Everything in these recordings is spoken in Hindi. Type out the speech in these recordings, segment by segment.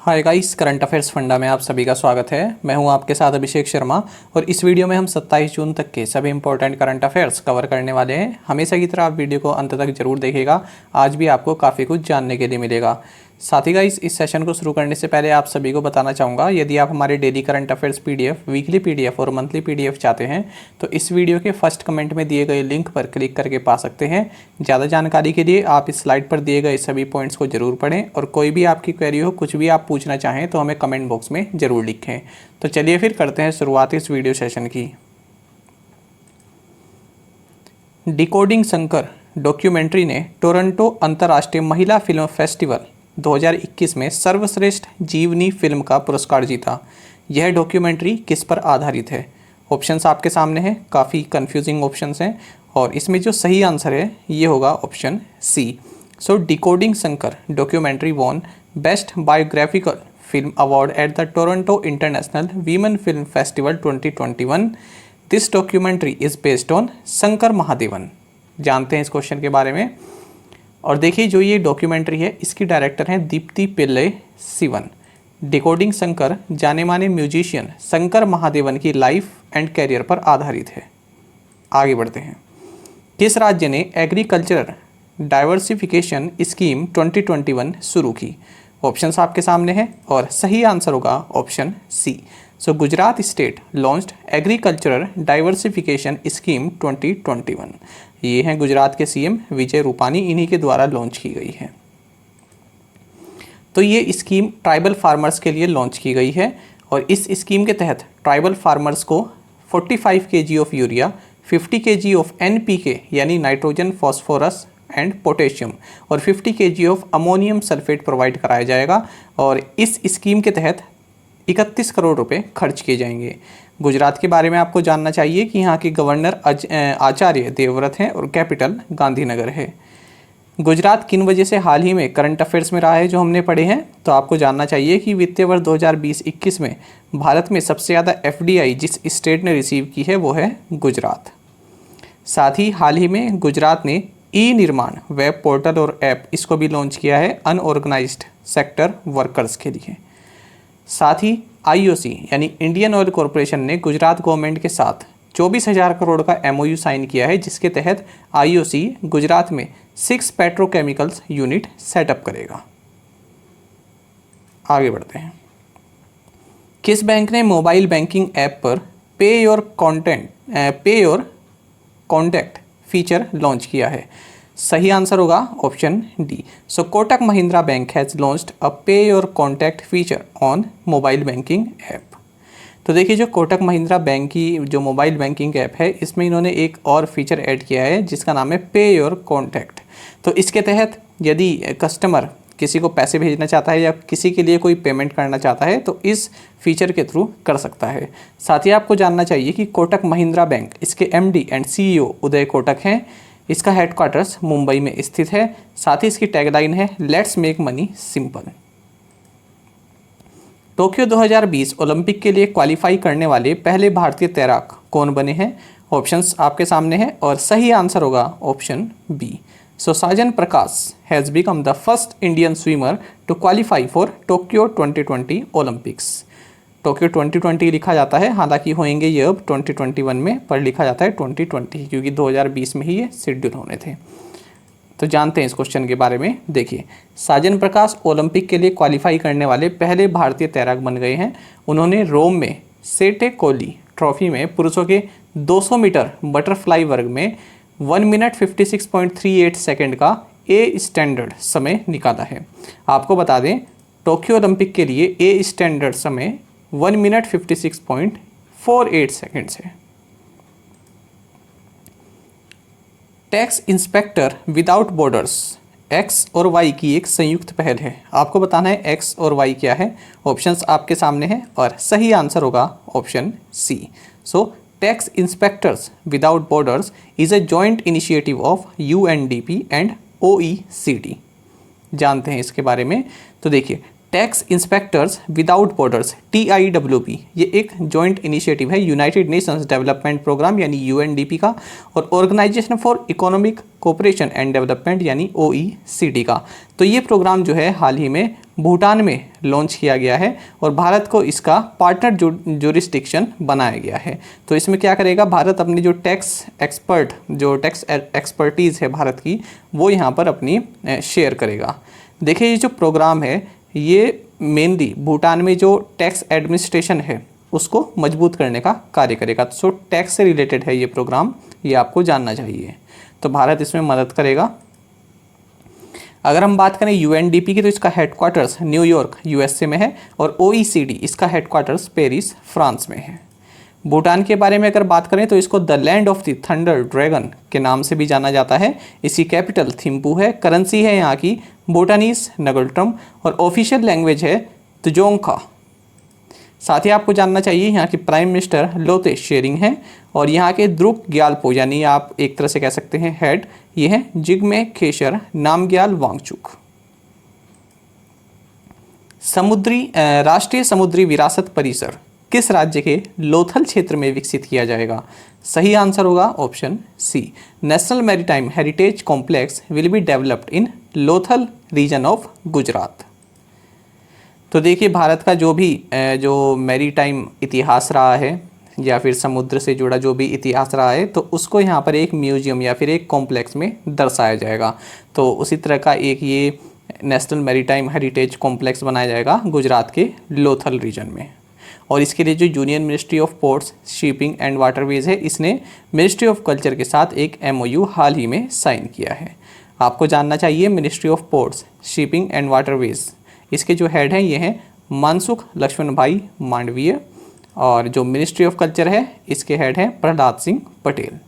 Hi guys, current affairs funda में आप सभी का स्वागत है। मैं हूं आपके साथ अभिषेक शर्मा और इस वीडियो में हम 27 जून तक के सभी इंपॉर्टेंट करंट अफेयर्स कवर करने वाले हैं। हमेशा की तरह आप वीडियो को अंत तक जरूर देखिएगा, आज भी आपको काफ़ी कुछ जानने के लिए मिलेगा। साथ ही गाइस, इस सेशन को शुरू करने से पहले आप सभी को बताना चाहूँगा, यदि आप हमारे daily current affairs PDF, weekly PDF और मंथली पीडीएफ चाहते हैं तो इस वीडियो के फर्स्ट कमेंट में दिए गए लिंक पर क्लिक करके पा सकते हैं। ज़्यादा जानकारी के लिए आप इस स्लाइड पर दिए गए सभी पॉइंट्स को जरूर पढ़ें और कोई भी आपकी क्वेरी हो, कुछ भी आप पूछना चाहें तो हमें कमेंट बॉक्स में ज़रूर लिखें। तो चलिए फिर करते हैं शुरुआत इस वीडियो सेशन की। डिकोडिंग शंकर डॉक्यूमेंट्री ने टोरंटो अंतर्राष्ट्रीय महिला फिल्म फेस्टिवल 2021 में सर्वश्रेष्ठ जीवनी फिल्म का पुरस्कार जीता। यह डॉक्यूमेंट्री किस पर आधारित है? ऑप्शंस आपके सामने हैं, काफ़ी कंफ्यूजिंग ऑप्शंस हैं और इसमें जो सही आंसर है ये होगा option C. So decoding Shankar documentary won best biographical film award at the Toronto international women film festival 2021। This documentary is based on Shankar Mahadevan. जानते हैं इस क्वेश्चन के बारे में। और देखिए, जो ये डॉक्यूमेंट्री है इसकी डायरेक्टर हैं दीप्ति पिल्ले सिवन। डिकोडिंग शंकर जाने माने म्यूजिशियन शंकर महादेवन की लाइफ एंड कैरियर पर आधारित है। आगे बढ़ते हैं। किस राज्य ने एग्रीकल्चर डाइवर्सिफिकेशन स्कीम 2021 शुरू की? ऑप्शंस आपके सामने हैं और सही आंसर होगा ऑप्शन सी। So Gujarat state launched agricultural diversification scheme 2021। ये हैं गुजरात के सीएम विजय रूपानी, इन्हीं के द्वारा लॉन्च की गई है। तो ये स्कीम ट्राइबल फार्मर्स के लिए लॉन्च की गई है और इस स्कीम के तहत ट्राइबल फार्मर्स को 45 kg of urea, 50 kg of NPK यानी नाइट्रोजन, फॉस्फोरस एंड पोटेशियम और 50 kg of ammonium sulphate provide कराया जाएगा और इस स्कीम के तहत 31 करोड़ रुपए खर्च किए जाएंगे। गुजरात के बारे में आपको जानना चाहिए कि यहाँ के गवर्नर आचार्य देवव्रत हैं और कैपिटल गांधीनगर है। गुजरात किन वजह से हाल ही में करंट अफेयर्स में रहा है जो हमने पढ़े हैं, तो आपको जानना चाहिए कि वित्तीय वर्ष 2020-21 में भारत में सबसे ज़्यादा FDI जिस स्टेट ने रिसीव की है वो है गुजरात। साथ ही हाल ही में गुजरात ने निर्माण वेब पोर्टल और ऐप इसको भी लॉन्च किया है अनऑर्गेनाइज्ड सेक्टर वर्कर्स के लिए। साथ ही IOC यानी इंडियन ऑयल कॉरपोरेशन ने गुजरात गवर्नमेंट के साथ 24,000 करोड़ का MOU साइन किया है, जिसके तहत IOC गुजरात में 6 पेट्रोकेमिकल्स यूनिट सेटअप करेगा। आगे बढ़ते हैं। किस बैंक ने मोबाइल बैंकिंग ऐप पर पे योर कॉन्टैक्ट फीचर लॉन्च किया है? सही आंसर होगा option D. So Kotak Mahindra bank has launched a pay your contact feature on mobile banking app. तो देखिए, जो कोटक महिंद्रा बैंक की जो मोबाइल बैंकिंग ऐप है इसमें इन्होंने एक और फीचर ऐड किया है जिसका नाम है पे योर कॉन्टैक्ट। तो इसके तहत यदि कस्टमर किसी को पैसे भेजना चाहता है या किसी के लिए कोई पेमेंट करना चाहता है तो इस फीचर के थ्रू कर सकता है। साथ ही आपको जानना चाहिए कि कोटक महिंद्रा बैंक, इसके MD and CEO Uday Kotak हैं। इसका हेडक्वार्टर्स मुंबई में स्थित है। साथ ही इसकी टैगलाइन है let's make money simple. Tokyo 2020 Olympic के लिए क्वालिफाई करने वाले पहले भारतीय तैराक कौन बने हैं? ऑप्शंस आपके सामने हैं और सही आंसर होगा option B. So Sajan Prakash has become the first Indian swimmer to qualify for Tokyo 2020 Olympics. Tokyo 2020 लिखा जाता है, हालांकि होंगे ये अब 2021 में, पर लिखा जाता है 2020 क्योंकि 2020 में ही ये शेड्यूल होने थे। तो जानते हैं इस क्वेश्चन के बारे में। देखिए, साजन प्रकाश ओलंपिक के लिए क्वालिफाई करने वाले पहले भारतीय तैराक बन गए हैं। उन्होंने रोम में सेटे कोली ट्रॉफी में पुरुषों के 200 मीटर बटरफ्लाई वर्ग में 1 मिनट 56.38 सेकेंड का A स्टैंडर्ड समय निकाला है। आपको बता दें, टोक्यो ओलंपिक के लिए A स्टैंडर्ड समय 1 मिनट 56.48 सेकेंड्स है। Tax inspector without borders X और Y की एक संयुक्त पहल है। आपको बताना है X और Y क्या है। ऑप्शंस आपके सामने हैं और सही आंसर होगा option C. So tax inspectors without borders is a joint initiative of UNDP and OECD। जानते हैं इसके बारे में। तो देखिए, tax inspectors without borders TIWP, ये एक जॉइंट इनिशिएटिव है यूनाइटेड नेशंस डेवलपमेंट प्रोग्राम यानी UNDP का और organisation for economic cooperation and development यानी OECD का। तो ये प्रोग्राम जो है हाल ही में भूटान में लॉन्च किया गया है और भारत को इसका पार्टनर जुरिस्डिक्शन बनाया गया है। तो इसमें क्या करेगा भारत, अपनी जो टैक्स एक्सपर्टीज़ है भारत की, वो यहाँ पर अपनी शेयर करेगा। देखिए ये जो प्रोग्राम है ये मेनली भूटान में जो टैक्स एडमिनिस्ट्रेशन है उसको मजबूत करने का कार्य करेगा। सो टैक्स से रिलेटेड है ये प्रोग्राम, ये आपको जानना चाहिए। तो भारत इसमें मदद करेगा। अगर हम बात करें UNDP की तो इसका हेडक्वार्टर्स न्यूयॉर्क USA में है और OECD इसका हेडक्वार्टर्स पेरिस फ्रांस में है। भूटान के बारे में अगर बात करें तो इसको the land of the thunder dragon के नाम से भी जाना जाता है। इसकी कैपिटल थिम्पू है। करेंसी है यहाँ की भूटानीज नगल्ट्रम और ऑफिशियल लैंग्वेज है तुजोंखा। साथ ही आपको जानना चाहिए यहाँ की प्राइम मिनिस्टर लोते शेरिंग हैं और यहाँ के द्रुक ग्यालपो यानी आप एक तरह से कह सकते हैं हेड, ये हैं जिग्मे खेशर नामग्याल वांगचुक। राष्ट्रीय समुद्री विरासत परिसर किस राज्य के लोथल क्षेत्र में विकसित किया जाएगा? सही आंसर होगा option C, national maritime heritage complex will be developed in Lothal region of Gujarat. तो देखिए भारत का जो मैरीटाइम इतिहास रहा है या फिर समुद्र से जुड़ा जो भी इतिहास रहा है तो उसको यहाँ पर एक म्यूजियम या फिर एक कॉम्प्लेक्स में दर्शाया जाएगा। तो उसी तरह का एक ये नेशनल मैरीटाइम हेरिटेज कॉम्प्लेक्स बनाया जाएगा गुजरात के लोथल रीजन में। और इसके लिए जो union ministry of ports shipping and waterways है, इसने मिनिस्ट्री ऑफ कल्चर के साथ एक MOU हाल ही में साइन किया है। आपको जानना चाहिए ministry of ports shipping and waterways, इसके जो हेड हैं ये हैं मनसुख लक्ष्मण भाई मांडवीय और जो मिनिस्ट्री ऑफ कल्चर है इसके हेड हैं प्रहलाद सिंह पटेल।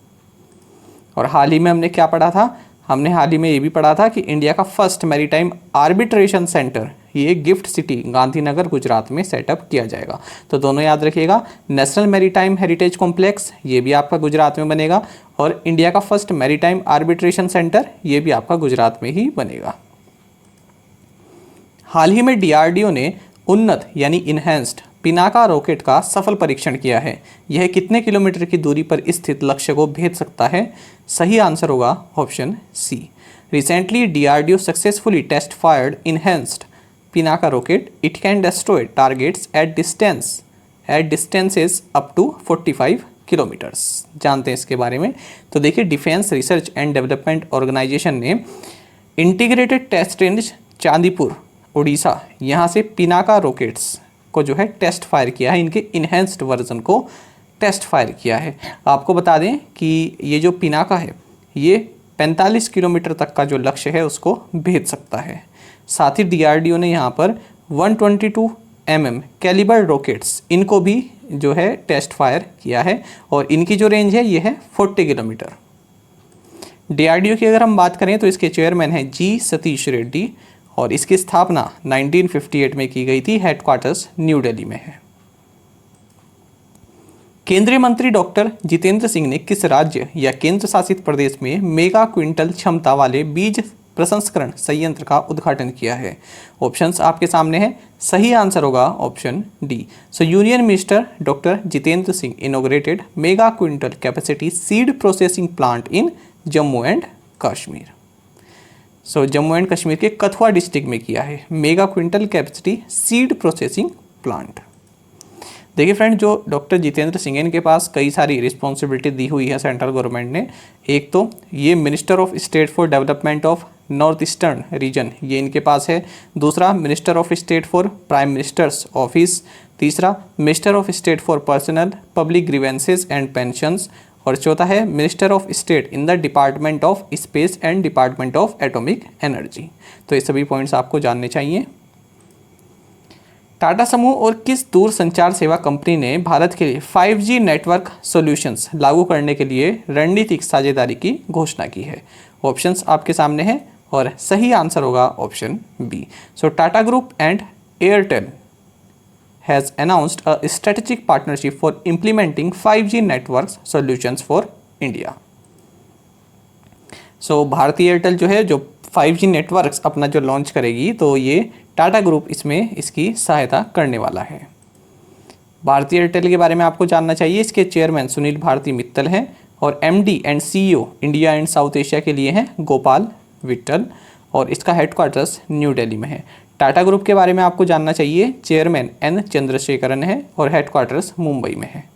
और हाल ही में हमने क्या पढ़ा था? हमने हाल ही में ये भी पढ़ा था कि इंडिया का फर्स्ट मैरीटाइम आर्बिट्रेशन सेंटर ये गिफ्ट सिटी गांधीनगर गुजरात में सेटअप किया जाएगा। तो दोनों याद रखिएगा, नेशनल मैरीटाइम हेरिटेज कॉम्प्लेक्स ये भी आपका गुजरात में बनेगा और इंडिया का फर्स्ट मैरीटाइम आर्बिट्रेशन सेंटर ये भी आपका गुजरात में ही बनेगा। हाल ही में DRDO ने उन्नत यानी इन्हेंस्ड पिनाका रॉकेट का सफल परीक्षण किया है। यह कितने किलोमीटर की दूरी पर स्थित लक्ष्य को भेज सकता है? सही आंसर होगा option C. Recently DRDO successfully test fired enhanced Pinaka rocket. It can destroy targets at distances up to 45 kilometres. जानते हैं इसके बारे में। तो देखिए defence research and development organisation ने integrated test range Chandipur Odisha यहाँ से पिनाका रॉकेट्स को जो है टेस्ट फायर किया है। इनके इन्हेंस्ड वर्जन को टेस्ट फायर किया है। आपको बता दें कि ये जो पिनाका है ये 45 किलोमीटर तक का जो लक्ष्य है उसको भेज सकता है। साथ ही DRDO ने यहाँ पर 122 mm कैलिबर रॉकेट्स इनको भी जो है टेस्ट फायर किया है और इनकी जो रेंज है ये है 40 किलोमीटर। DRDO की अगर हम बात करें तो इसके चेयरमैन हैं G सतीश रेड्डी और इसकी स्थापना 1958 में की गई थी। हेडक्वार्टर्स न्यू दिल्ली में है। केंद्रीय मंत्री डॉक्टर जितेंद्र सिंह ने किस राज्य या केंद्र शासित प्रदेश में मेगा क्विंटल क्षमता वाले बीज प्रसंस्करण संयंत्र का उद्घाटन किया है? ऑप्शंस आपके सामने हैं। सही आंसर होगा option D. So union minister doctor Jitendra Singh inaugurated mega quintal capacity seed processing plant in Jammu and Kashmir. So Jammu and Kashmir के कथुआ डिस्ट्रिक्ट में किया है mega quintal capacity seed processing plant. देखिए फ्रेंड, जो डॉक्टर जितेंद्र सिंह इनके पास कई सारी रिस्पॉन्सिबिलिटी दी हुई है सेंट्रल गवर्नमेंट ने। एक तो ये minister of state for development of north eastern region ये इनके पास है। दूसरा minister of state for prime minister's office. तीसरा minister of state for personnel public grievances and pensions. और चौथा है minister of state in the department of space and department of atomic energy. तो ये सभी पॉइंट्स आपको जानने चाहिए। टाटा समूह और किस दूरसंचार सेवा कंपनी ने भारत के लिए 5G नेटवर्क सॉल्यूशंस लागू करने के लिए रणनीतिक साझेदारी की घोषणा की है? ऑप्शंस आपके सामने हैं और सही आंसर होगा option B. So Tata group and Airtel has announced a strategic partnership for implementing 5G network solutions for India. So Bharti Airtel जो है जो 5G नेटवर्क्स अपना जो लॉन्च करेगी, तो ये टाटा ग्रुप इसमें इसकी सहायता करने वाला है। भारती एयरटेल के बारे में आपको जानना चाहिए। इसके चेयरमैन सुनील भारती मित्तल हैं और MD and CEO India and south Asia के लिए हैं गोपाल विट्ठल, और इसका हेडक्वार्टर्स न्यू दिल्ली में है। टाटा ग्रुप के बारे में आपको जानना चाहिए। चेयरमैन N चंद्रशेखरन है और हेडक्वार्टर्स मुंबई में है।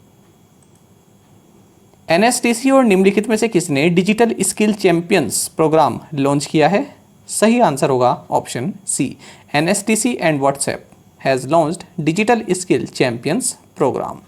NSTC और निम्नलिखित में से किसने digital skill champions programme launch किया है? सही आंसर होगा option C। NSTC and WhatsApp has launched digital skill champions programme.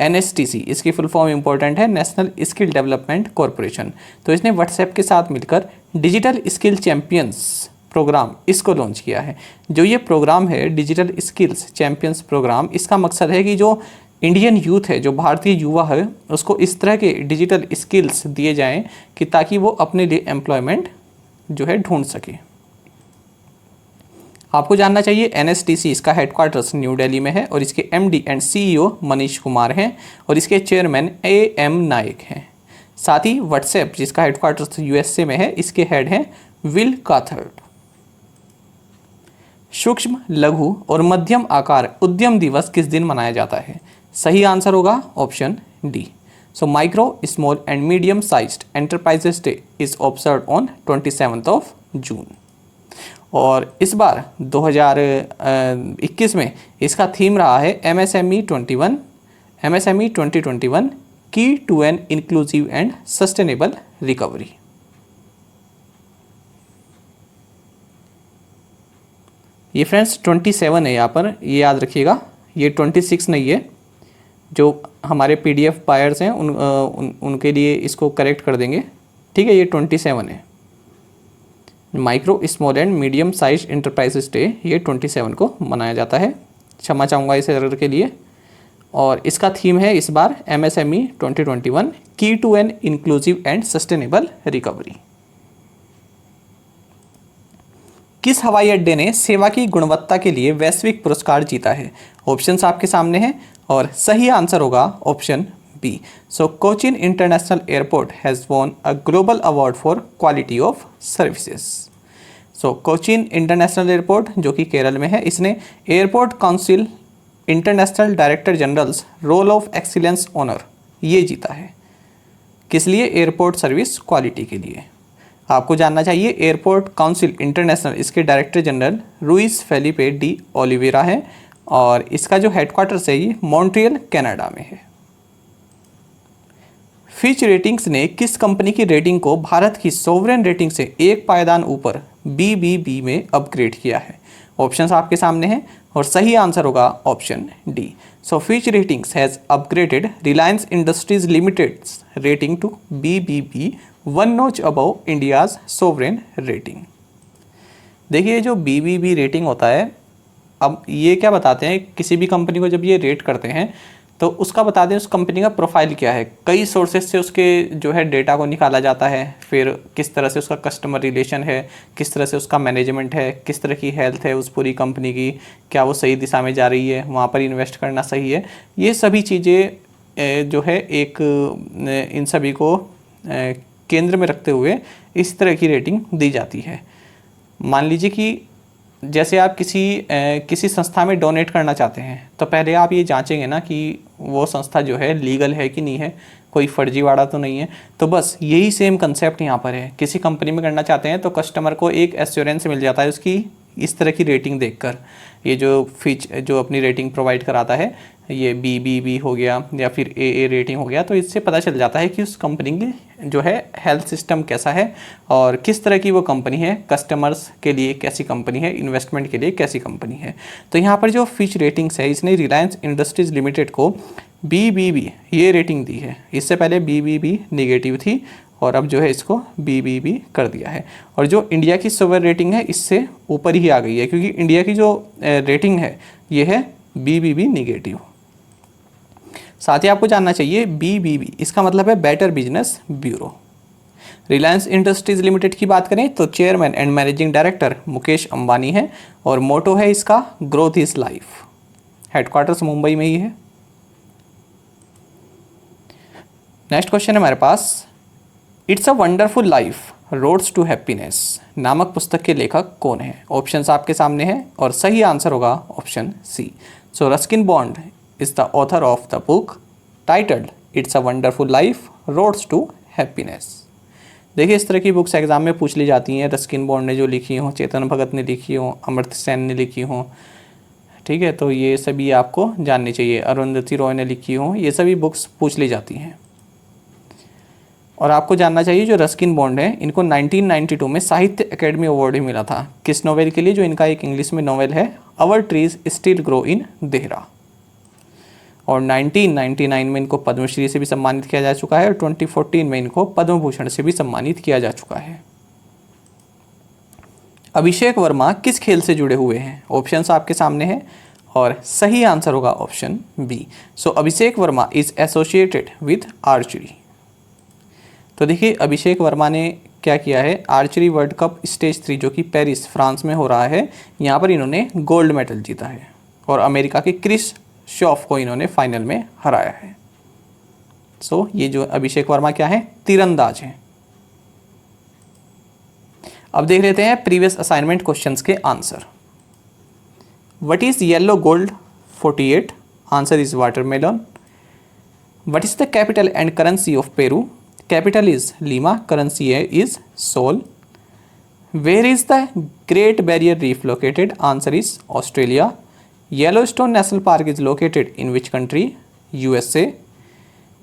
NSTC इसकी फुल फॉर्म इंपॉर्टेंट है, नेशनल स्किल डेवलपमेंट कॉरपोरेशन। तो इसने व्हाट्सएप के साथ मिलकर डिजिटल स्किल चैंपियंस प्रोग्राम इसको लॉन्च किया है। जो ये प्रोग्राम है डिजिटल स्किल्स चैंपियंस प्रोग्राम, इसका मकसद है कि जो इंडियन यूथ है, जो भारतीय युवा है, उसको इस तरह के डिजिटल स्किल्स दिए जाएं कि ताकि वो अपने लिए एम्प्लॉयमेंट जो है ढूंढ सके। आपको जानना चाहिए NSTC इसका हेडक्वार्टर्स न्यू दिल्ली में है और इसके MD and CEO Manish Kumar हैं और इसके चेयरमैन AM नायक हैं। साथ ही व्हाट्सएप जिसका हेडक्वार्टर्स USA में है, इसके हेड हैं विल काथर्ड। सूक्ष्म, लघु और मध्यम आकार उद्यम दिवस किस दिन मनाया जाता है? सही आंसर होगा option D। So micro, small and medium sized enterprises day is observe on 27 जून। और इस बार 2021 में इसका थीम रहा है MSME 2021 की to an inclusive and sustainable recovery. ये फ्रेंड्स 27 है यहाँ पर, ये याद रखिएगा, ये 26 नहीं है। जो हमारे PDF बायर्स हैं उनके लिए इसको करेक्ट कर देंगे, ठीक है। ये 27 है। Micro, small and medium size enterprises day ये 27 को मनाया जाता है। क्षमा चाहूँगा इस एरर के लिए। और इसका थीम है इस बार MSME 2021 की to an inclusive and sustainable recovery. किस हवाई अड्डे ने सेवा की गुणवत्ता के लिए वैश्विक पुरस्कार जीता है? ऑप्शंस आपके सामने हैं और सही आंसर होगा option B। So Cochin international airport has won a global award for quality of services. So Cochin international airport जो कि केरल में है, इसने airport council international director generals role of excellence honour ये जीता है। किस लिए? एयरपोर्ट सर्विस क्वालिटी के लिए। आपको जानना चाहिए एयरपोर्ट काउंसिल इंटरनेशनल इसके director general Ruiz Felipe de Oliveira है और इसका जो हेडक्वार्टर्स है ये मॉन्ट्रियल कनाडा में है। फिच रेटिंग्स ने किस कंपनी की रेटिंग को भारत की सोवरेन रेटिंग से एक पायदान ऊपर BBB में अपग्रेड किया है? ऑप्शंस आपके सामने हैं और सही आंसर होगा option D। So Fitch ratings has upgraded Reliance Industries Limited's rating to BBB 1 notch above India's sovereign rating. देखिए जो BBB रेटिंग होता है, अब ये क्या बताते हैं, किसी भी कंपनी को जब ये रेट करते हैं तो उसका बता दें उस कंपनी का प्रोफाइल क्या है। कई सोर्सेज से उसके जो है डेटा को निकाला जाता है, फिर किस तरह से उसका कस्टमर रिलेशन है, किस तरह से उसका मैनेजमेंट है, किस तरह की हेल्थ है उस पूरी कंपनी की, क्या वो सही दिशा में जा रही है, वहाँ पर इन्वेस्ट करना सही है। ये सभी चीज़ें जो है एक इन सभी को केंद्र में रखते हुए इस तरह की रेटिंग दी जाती है। मान लीजिए कि जैसे आप किसी संस्था में डोनेट करना चाहते हैं तो पहले आप ये जांचेंगे ना कि वो संस्था जो है लीगल है कि नहीं है, कोई फर्जीवाड़ा तो नहीं है। तो बस यही सेम कंसेप्ट यहाँ पर है। किसी कंपनी में करना चाहते हैं तो कस्टमर को एक एश्योरेंस मिल जाता है उसकी इस तरह की रेटिंग देखकर। ये जो फिच जो अपनी रेटिंग प्रोवाइड कराता है, ये BBB हो गया या फिर AA रेटिंग हो गया, तो इससे पता चल जाता है कि उस कंपनी की जो है हेल्थ सिस्टम कैसा है और किस तरह की वो कंपनी है, कस्टमर्स के लिए कैसी कंपनी है, इन्वेस्टमेंट के लिए कैसी कंपनी है। तो यहाँ पर जो फिच रेटिंग्स है, इसने रिलायंस इंडस्ट्रीज़ लिमिटेड को BBB ये रेटिंग दी है। इससे पहले BBB नेगेटिव थी और अब जो है इसको BBB कर दिया है। और जो इंडिया की सोवरेन रेटिंग है इससे ऊपर ही आ गई है, क्योंकि इंडिया की जो रेटिंग है ये है BBB नेगेटिव। साथ ही आपको जानना चाहिए BBB इसका मतलब है better business bureau. Reliance Industries limited की बात करें तो chairman and managing director Mukesh Ambani है और मोटो है इसका growth is life. Headquarters Mumbai में ही है। नेक्स्ट क्वेश्चन है हमारे पास, it's a wonderful life roads to happiness नामक पुस्तक के लेखक कौन है? ऑप्शंस आपके सामने हैं और सही आंसर होगा option C. So Ruskin Bond is the author of the book titled it's a wonderful life roads to happiness. देखिए इस तरह की बुक्स एग्जाम में पूछ ली जाती हैं। रस्किन बॉन्ड ने जो लिखी हों, चेतन भगत ने लिखी हों, अमर्त्य सेन ने लिखी हों, ठीक है, तो ये सभी आपको जाननी चाहिए। अरुंधति रॉय ने लिखी हों, ये सभी बुक्स पूछ ली जाती हैं। और आपको जानना चाहिए जो रस्किन बॉन्ड है इनको 1992 में साहित्य अकेडमी अवार्ड भी मिला था। किस नोवेल के लिए? जो इनका एक इंग्लिश में नोवेल है our trees still grow in Dehra. और 1999 में इनको पद्मश्री से भी सम्मानित किया जा चुका है और 2014 में इनको पद्म भूषण से भी सम्मानित किया जा चुका है। अभिषेक वर्मा किस खेल से जुड़े हुए हैं? ऑप्शंस आपके सामने हैं और सही आंसर होगा option B. So Abhishek Verma is associated with archery. तो देखिए अभिषेक वर्मा ने क्या किया है, आर्चरी वर्ल्ड कप स्टेज 3 जो कि पेरिस फ्रांस में हो रहा है, यहाँ पर इन्होंने गोल्ड मेडल जीता है और अमेरिका के क्रिस शॉफ को इन्होंने फाइनल में हराया है। सो ये जो अभिषेक वर्मा क्या है, तीरंदाज हैं। अब देख लेते हैं प्रीवियस असाइनमेंट क्वेश्चंस के answer. What is yellow gold 48? Answer is watermelon. What is the capital and currency of Peru? Capital is Lima, currency is sol. Where is the great barrier reef located? Answer is Australia. Yellowstone National Park is located in which country? USA.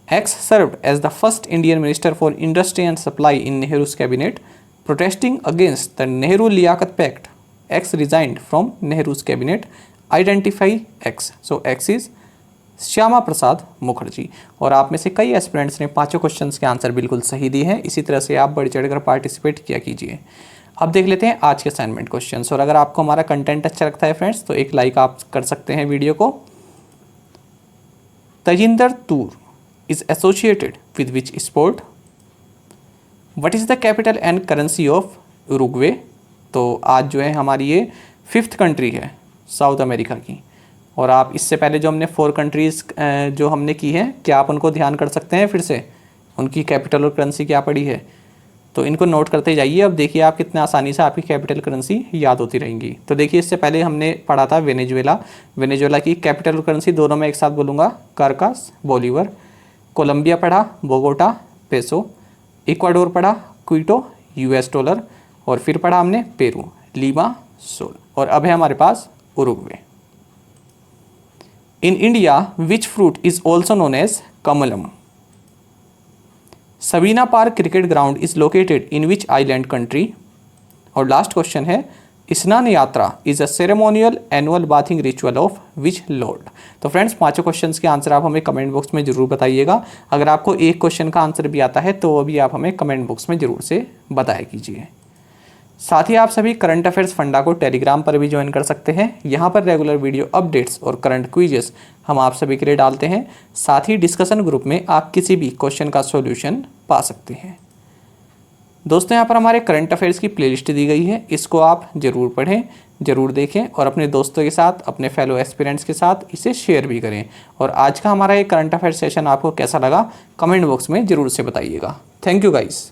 X served as the first Indian Minister for Industry and Supply in Nehru's cabinet, protesting against the Nehru-Liaquat Pact. X resigned from Nehru's cabinet. Identify X. So X is Shyama Prasad Mukherjee. और आप में से कई एस्पिरेंट्स ने पांचों क्वेश्चंस के आंसर बिल्कुल सही दिए हैं। इसी तरह से आप बढ़ चढ़कर पार्टिसिपेट किया कीजिए। अब देख लेते हैं आज के असाइनमेंट क्वेश्चंस। और अगर आपको हमारा कंटेंट अच्छा लगता है फ्रेंड्स तो एक लाइक आप कर सकते हैं वीडियो को। Tajinder Toor is associated with which sport? What is the capital and currency of Uruguay? तो आज जो है हमारी ये 5th कंट्री है साउथ अमेरिका की। और आप इससे पहले जो हमने 4 कंट्रीज़ जो हमने की है, क्या आप उनको ध्यान कर सकते हैं फिर से? उनकी कैपिटल और करेंसी क्या पड़ी है, तो इनको नोट करते जाइए। अब देखिए आप कितना आसानी से आपकी कैपिटल करेंसी याद होती रहेंगी। तो देखिए इससे पहले हमने पढ़ा था वेनेजुएला। वेनेजुएला की कैपिटल और करेंसी दोनों में एक साथ बोलूँगा, कार्कास बोलीवर। कोलंबिया पढ़ा, बोगोटा पेसो। इक्वाडोर पढ़ा, क्विटो US डॉलर। और फिर पढ़ा हमने पेरू, लीमा सोल। और अब है हमारे पास Uruguay. In India which fruit is also known as Kamalam? Sabina Park cricket ground is located in which island country? और लास्ट क्वेश्चन है Snana Yatra is a ceremonial annual bathing ritual of which lord? तो फ्रेंड्स पांचों क्वेश्चंस के आंसर आप हमें कमेंट बॉक्स में जरूर बताइएगा। अगर आपको एक क्वेश्चन का आंसर भी आता है तो वो भी आप हमें कमेंट बॉक्स में जरूर से बताया कीजिए। साथ ही आप सभी करंट अफेयर्स फंडा को टेलीग्राम पर भी ज्वाइन कर सकते हैं। यहाँ पर रेगुलर वीडियो अपडेट्स और करंट क्विजेस हम आप सभी के लिए डालते हैं। साथ ही डिस्कशन ग्रुप में आप किसी भी क्वेश्चन का सॉल्यूशन पा सकते हैं। दोस्तों यहाँ पर हमारे करंट अफेयर्स की प्लेलिस्ट दी गई है, इसको आप ज़रूर पढ़ें, ज़रूर देखें और अपने दोस्तों के साथ, अपने फेलो एस्पिरेंट्स के साथ इसे शेयर भी करें। और आज का हमारा ये करंट अफेयर सेशन आपको कैसा लगा कमेंट बॉक्स में ज़रूर से बताइएगा। Thank you guys.